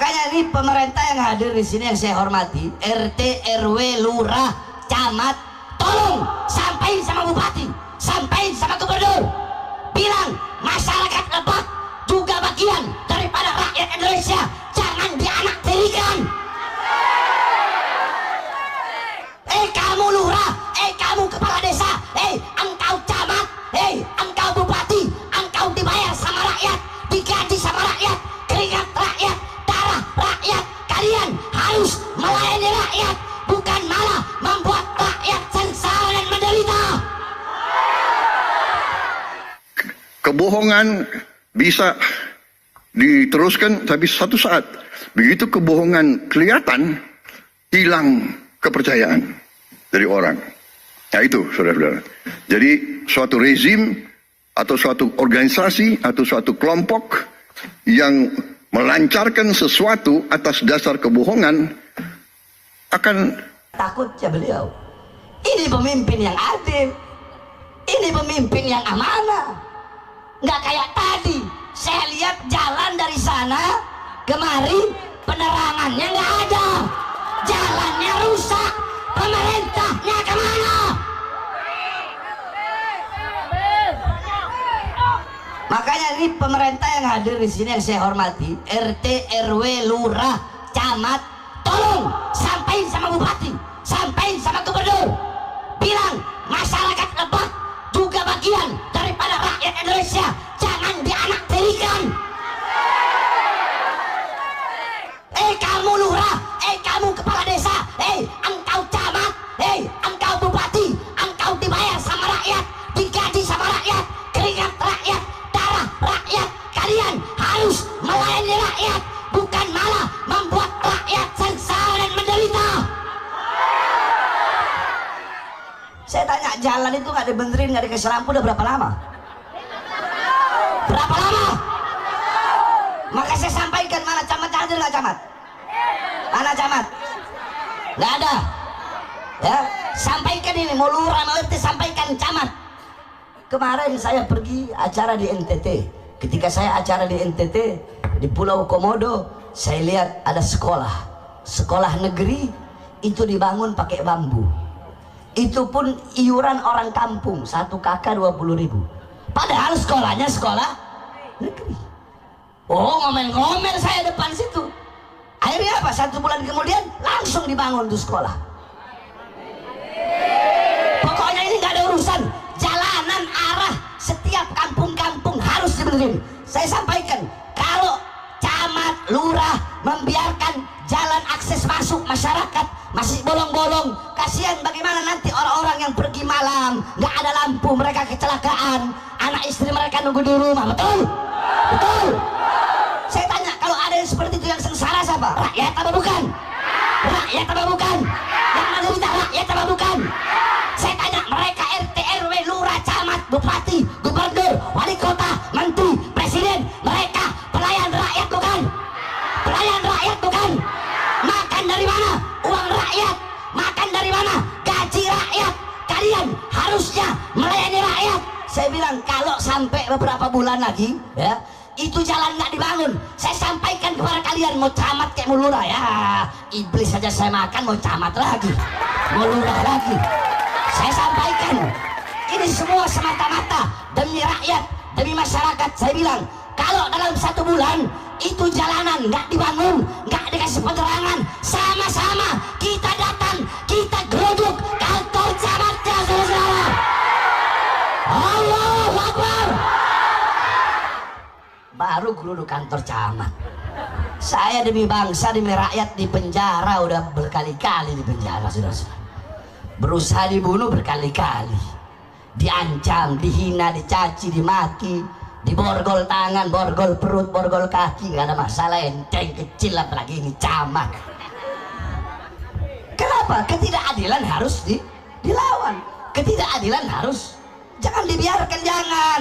Makanya ini pemerintah yang hadir di sini yang saya hormati, RT, RW, lurah, camat, tolong sampaikan sama bupati, sampaikan sama gubernur, bilang masyarakat Lebak juga bagian daripada rakyat Indonesia, jangan dianaktirikan. Kamu lurah, kamu kepala desa, engkau camat, engkau bupati, engkau dibayar sama rakyat, digaji sama rakyat, keringat rakyat, darah rakyat. Kalian harus melayani rakyat, bukan malah membuat rakyat sengsara dan menderita. Kebohongan bisa diteruskan, tapi satu saat begitu kebohongan kelihatan, hilang kepercayaan dari orang. Nah itu, saudara-saudara. Jadi suatu rezim atau suatu organisasi atau suatu kelompok yang melancarkan sesuatu atas dasar kebohongan akan takutnya beliau. Ini pemimpin yang adil, ini pemimpin yang amanah. Nggak kayak tadi, saya lihat jalan dari sana kemari penerangannya nggak ada, jalannya rusak, pemerintahnya kemana? Makanya ini pemerintah yang hadir di sini yang saya hormati, RT, RW, lurah, camat, tolong sampaikan sama bupati, sampaikan sama gubernur, bilang masyarakat Lebak juga bagian daripada rakyat Indonesia, jangan dianaktirikan. Kamu lurah, kamu kepala desa, engkau camat, engkau bupati, engkau dibayar sama rakyat, digaji sama rakyat, keringat rakyat, darah rakyat. Kalian harus melayani rakyat, bukan malah membuat rakyat sengsara dan menderita. Saya tanya, jalan itu nggak dibenerin, nggak dikasih lampu udah berapa lama? Berapa lama? Maka saya sampaikan, mana camat hadir nggak camat? Mana camat? Nggak ada. Ya, sampaikan ini, mau lurah mau RT, sampaikan camat. Kemarin saya pergi acara di NTT. Ketika saya acara di NTT di Pulau Komodo, saya lihat ada sekolah negeri itu dibangun pakai bambu. Itu pun iuran orang kampung, 1 kakak 20.000. Padahal sekolahnya sekolah negeri. Oh, ngomel-ngomel saya depan situ. Akhirnya apa? 1 bulan kemudian langsung dibangun tuh sekolah. Pokoknya ini nggak ada urusan. Jalanan arah setiap kampung-kampung harus dibenerin. Saya sampaikan, kalau camat, lurah membiarkan jalan akses masuk masyarakat masih bolong-bolong, kasihan bagaimana nanti orang-orang yang pergi malam, nggak ada lampu, mereka kecelakaan, anak istri mereka nunggu di rumah. Betul? Betul? Saya tanya, kalau ada yang seperti itu yang sengsara siapa? Rakyat apa bukan? Rakyat apa bukan? Yang menderita rakyat apa bukan? Saya tanya, mereka RT, RW, lurah, camat, bupati, gubernur, wali kota, menteri, presiden, mereka pelayan rakyat bukan? Pelayan rakyat bukan? Makan dari mana? Uang rakyat. Makan dari mana? Gaji rakyat. Kalian harusnya melayani rakyat. Saya bilang, kalau sampai beberapa bulan lagi, ya, itu jalan nggak dibangun, saya sampaikan kepada kalian, mau camat kayak mau lurah, ya iblis saja saya makan, mau camat lagi, mau lurah lagi. Saya sampaikan, ini semua semata-mata demi rakyat, demi masyarakat. Saya bilang, kalau dalam 1 bulan itu jalanan nggak dibangun, nggak dikasih penerangan, sama-sama kita datang, kita geruduk kantor camatnya, saudara-saudara. Allahu Akbar. Baru geruduk kantor camat. Saya demi bangsa, demi rakyat di penjara, udah berkali-kali di penjara, saudara-saudara. Berusaha dibunuh berkali-kali, diancam, dihina, dicaci, dimaki, diborgol tangan, borgol perut, borgol kaki, nggak ada masalah, enteng kecil, apalagi ini camat. Kenapa? Ketidakadilan harus dilawan, ketidakadilan harus, jangan dibiarkan, jangan.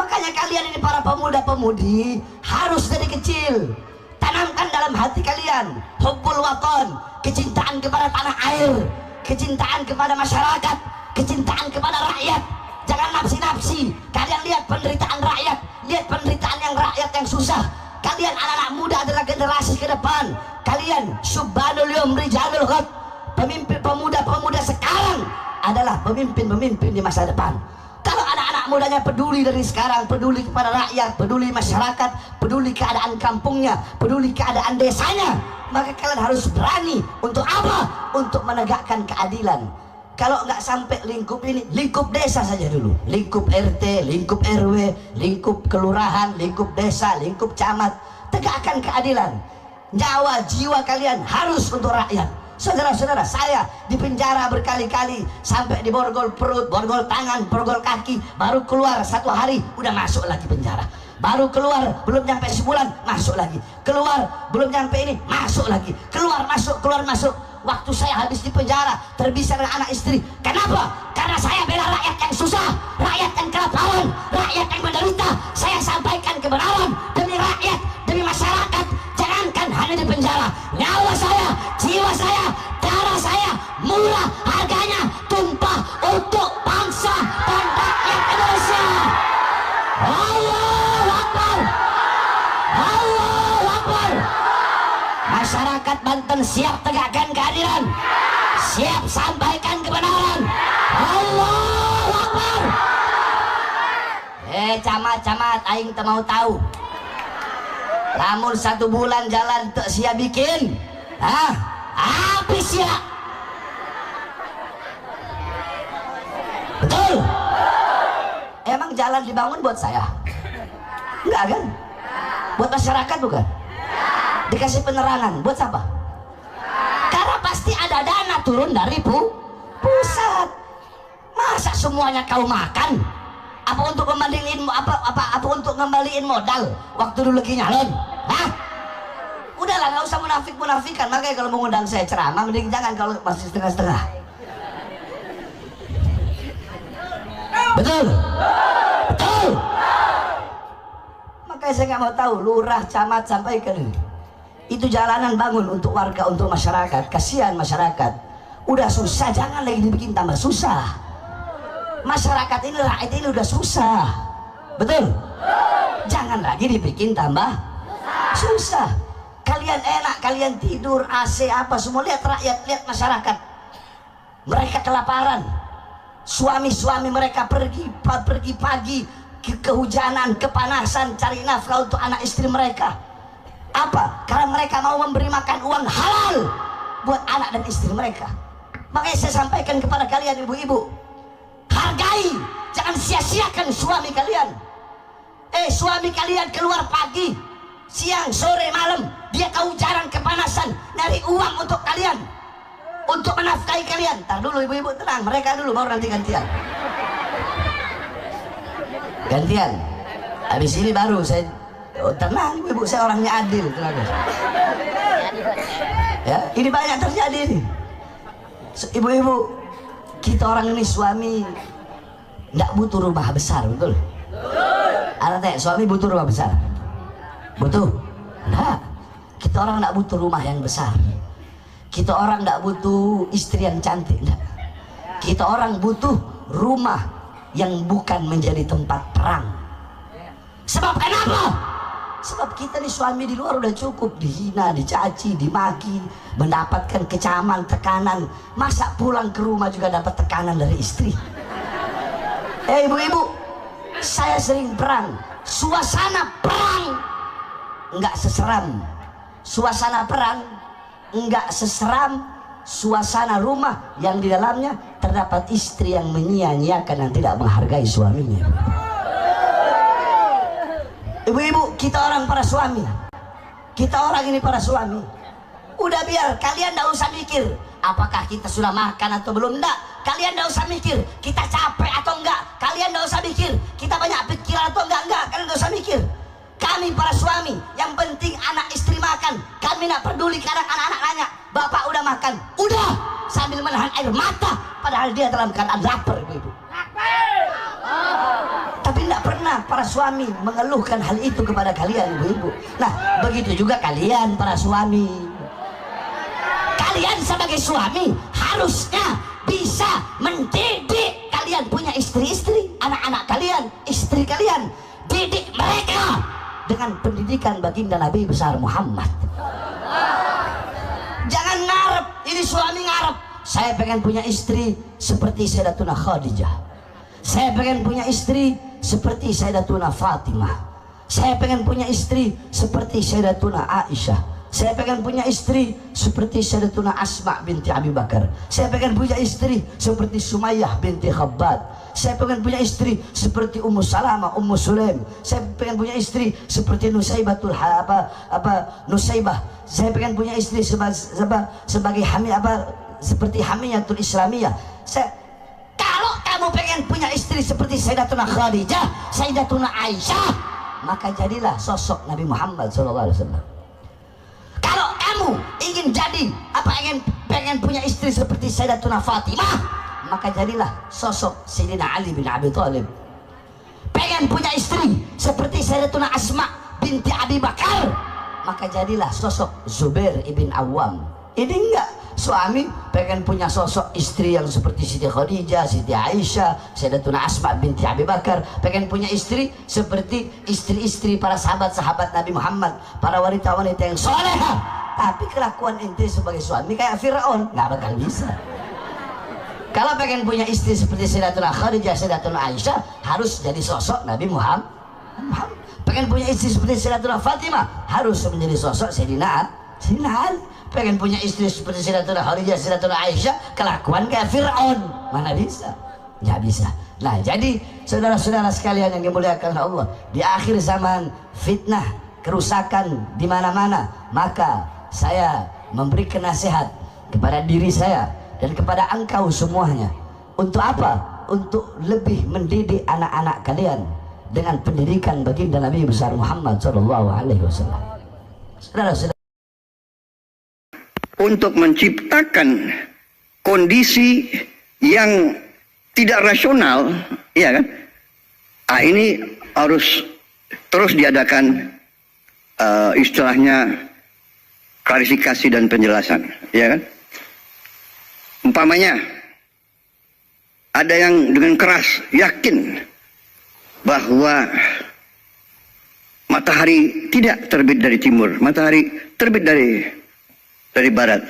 Makanya kalian ini para pemuda-pemudi harus dari kecil tanamkan dalam hati kalian hubbul waton, kecintaan kepada tanah air, kecintaan kepada masyarakat, kecintaan kepada rakyat. Jangan nafsi-nafsi. Kalian lihat penderitaan rakyat, lihat penderitaan yang rakyat yang susah. Kalian anak-anak muda adalah generasi ke depan. Kalian syubbanul yawm rijalul ghad. Pemimpin pemuda-pemuda sekarang adalah pemimpin-pemimpin di masa depan. Kalau anak-anak mudanya peduli dari sekarang, peduli kepada rakyat, peduli masyarakat, peduli keadaan kampungnya, peduli keadaan desanya, maka kalian harus berani untuk apa? Untuk menegakkan keadilan. Kalau nggak sampai lingkup ini, lingkup desa saja dulu, lingkup RT, lingkup RW, lingkup kelurahan, lingkup desa, lingkup camat. Tegakkan keadilan. Nyawa jiwa kalian harus untuk rakyat. Saudara-saudara, saya di penjara berkali-kali, sampai di borgol perut, borgol tangan, borgol kaki, baru keluar 1 hari udah masuk lagi penjara. Baru keluar belum nyampe sebulan masuk lagi, keluar belum nyampe ini masuk lagi, keluar masuk. Waktu saya habis di penjara terpisah dengan anak istri. Kenapa? Karena saya bela rakyat yang susah, rakyat yang kelaparan, rakyat yang menderita. Saya sampaikan kebenaran demi rakyat, demi masyarakat. Jangankan hanya di penjara, nyawa saya, jiwa saya, darah saya murah harganya, tumpah untuk bangsa dan rakyat Indonesia. Allahu Akbar, Allahu Akbar. Masyarakat Banten siap tegakkan keadilan, siap sampaikan kebenaran. Allahu Akbar. Camat-camat, aing tak mau tahu. Lamun 1 bulan jalan tak sia bikin, habis ya. Betul? Emang jalan dibangun buat saya? Enggak kan? Buat masyarakat bukan? Dikasih penerangan buat siapa? Karena pasti ada dana turun dari pusat. Masa semuanya kau makan? Apa untuk kembaliin apa untuk ngembaliin modal waktu dulu lagi nyalon? Udahlah, nggak usah munafikan. Makanya kalau mengundang saya ceramah, mending jangan kalau masih setengah-setengah. Betul? Betul? Makanya saya nggak mau tahu lurah, camat sampaikan ini. Itu jalanan bangun untuk warga, untuk masyarakat. Kasihan masyarakat. Udah susah, jangan lagi dibikin tambah susah. Masyarakat ini, rakyat ini udah susah. Betul? Jangan lagi dibikin tambah susah. Kalian enak, kalian tidur, AC apa semua. Lihat rakyat, lihat masyarakat. Mereka kelaparan. Suami-suami mereka pergi pagi, kehujanan, kepanasan, cari nafkah untuk anak istri mereka. Apa? Karena mereka mau memberi makan uang halal buat anak dan istri mereka. Makanya saya sampaikan kepada kalian ibu-ibu, hargai, jangan sia-siakan suami kalian. Suami kalian keluar pagi, siang, sore, malam, dia kehujanan, kepanasan, nyari uang untuk kalian, untuk menafkahi kalian. Ntar dulu ibu-ibu, tenang, mereka dulu baru nanti gantian. Gantian. Habis ini baru saya, tenang ibu-ibu, saya orangnya adil, tenang. Ya, ini banyak terjadi nih. Ibu-ibu, kita orang ini suami nggak butuh rumah besar, betul? Anak suami butuh rumah besar, butuh? Nah, kita orang nggak butuh rumah yang besar. Kita orang nggak butuh istri yang cantik, enggak. Kita orang butuh rumah yang bukan menjadi tempat perang. Sebab kenapa? Sebab kita nih suami di luar udah cukup dihina, dicaci, dimaki, mendapatkan kecaman, tekanan. Masa pulang ke rumah juga dapat tekanan dari istri? Ibu-ibu, saya sering perang. Suasana perang nggak seseram. Suasana perang nggak seseram suasana rumah yang di dalamnya terdapat istri yang menyia-nyiakan dan tidak menghargai suaminya. Ibu-ibu, kita orang para suami, kita orang ini para suami, udah biar kalian nggak usah mikir apakah kita sudah makan atau belum. Enggak, kalian nggak usah mikir kita capek atau enggak. Kalian nggak usah mikir kita banyak pikiran atau enggak. Kalian nggak usah mikir. Kami para suami, yang penting anak istri makan. Kami nggak peduli kadang anak-anak nanya, bapak udah makan? Udah, sambil menahan air mata, padahal dia dalam keadaan lapar, ibu-ibu. Tapi tidak pernah para suami mengeluhkan hal itu kepada kalian, ibu-ibu. Nah, begitu juga kalian para suami. Kalian sebagai suami harusnya bisa mendidik. Kalian punya istri-istri, anak-anak kalian, istri kalian, didik mereka dengan pendidikan baginda Nabi besar Muhammad. Jangan ngarep, ini suami ngarep, saya pengen punya istri seperti Sayyidatuna Khadijah, saya pengen punya istri seperti Sayyidatuna Fatimah, saya pengen punya istri seperti Sayyidatuna Aisyah, saya pengen punya istri seperti Sayyidatuna Asma binti Abi Bakar, saya pengen punya istri seperti Sumayyah binti Khabbab, saya pengen punya istri seperti Ummu Salamah, Ummu Sulaim, saya pengen punya istri seperti Nusaibatul Nusaibah, saya pengen punya istri sebagai seperti Hamiyatul Islamiyah. Kalau kamu pengen punya istri seperti Sayyidatuna Khadijah, Sayyidatuna Aisyah, maka jadilah sosok Nabi Muhammad SAW. Kalau kamu ingin pengen punya istri seperti Sayyidatuna Fatimah, maka jadilah sosok Sayyidina Ali bin Abi Thalib. Pengen punya istri seperti Sayyidatuna Asma binti Abi Bakar, maka jadilah sosok Zubair ibn Awam. Ini enggak, suami pengen punya sosok istri yang seperti Siti Khadijah, Siti Aisyah, Sayyidatuna Asma binti Abi Bakar. Pengen punya istri seperti istri-istri para sahabat-sahabat Nabi Muhammad, para wanita-wanita yang soleha. Tapi kelakuan ente sebagai suami kayak Fir'aun, nggak bakal bisa. Kalau pengen punya istri seperti Sayyidatuna Khadijah, Sayyidatuna Aisyah, harus jadi sosok Nabi Muhammad. Pengen punya istri seperti Sayyidatuna Fatimah, harus menjadi sosok Sayyidina Ali. Pengen punya istri seperti Sayyidatuna Khadijah, Sayyidatuna Aisyah, kelakuan kayak Fir'aun, mana bisa? Nggak bisa. Nah, jadi saudara-saudara sekalian yang dimuliakan Allah, di akhir zaman fitnah, kerusakan di mana-mana, maka saya memberikan nasihat kepada diri saya dan kepada engkau semuanya. Untuk apa? Untuk lebih mendidik anak-anak kalian dengan pendidikan baginda Nabi besar Muhammad SAW. Saudara-saudara, untuk menciptakan kondisi yang tidak rasional, ya kan? Ini harus terus diadakan istilahnya klarifikasi dan penjelasan, ya kan? Umpamanya ada yang dengan keras yakin bahwa matahari tidak terbit dari timur, matahari terbit dari barat.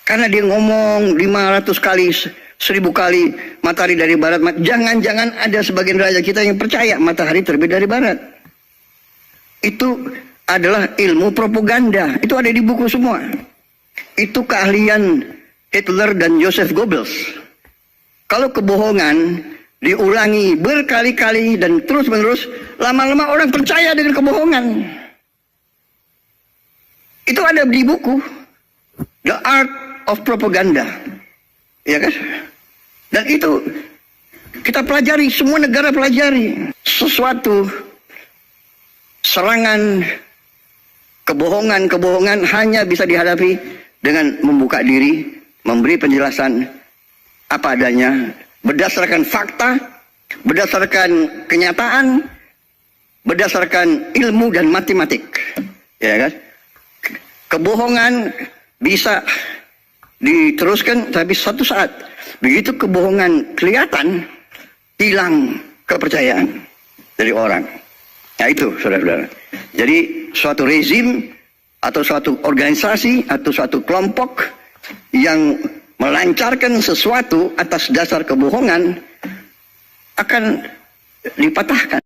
Karena dia ngomong 500 kali, 1000 kali matahari dari barat, jangan-jangan ada sebagian rakyat kita yang percaya matahari terbit dari barat. Itu adalah ilmu propaganda. Itu ada di buku semua. Itu keahlian Hitler dan Joseph Goebbels. Kalau kebohongan diulangi berkali-kali dan terus-menerus, lama-lama orang percaya dengan kebohongan. Itu ada di buku The Art of Propaganda, ya kan? Dan itu kita pelajari, semua negara pelajari. Sesuatu serangan kebohongan hanya bisa dihadapi dengan membuka diri, memberi penjelasan apa adanya, berdasarkan fakta, berdasarkan kenyataan, berdasarkan ilmu dan matematik, ya kan? Kebohongan bisa diteruskan, tapi satu saat begitu kebohongan kelihatan, hilang kepercayaan dari orang. Nah itu saudara-saudara. Jadi suatu rezim atau suatu organisasi atau suatu kelompok yang melancarkan sesuatu atas dasar kebohongan akan dipatahkan.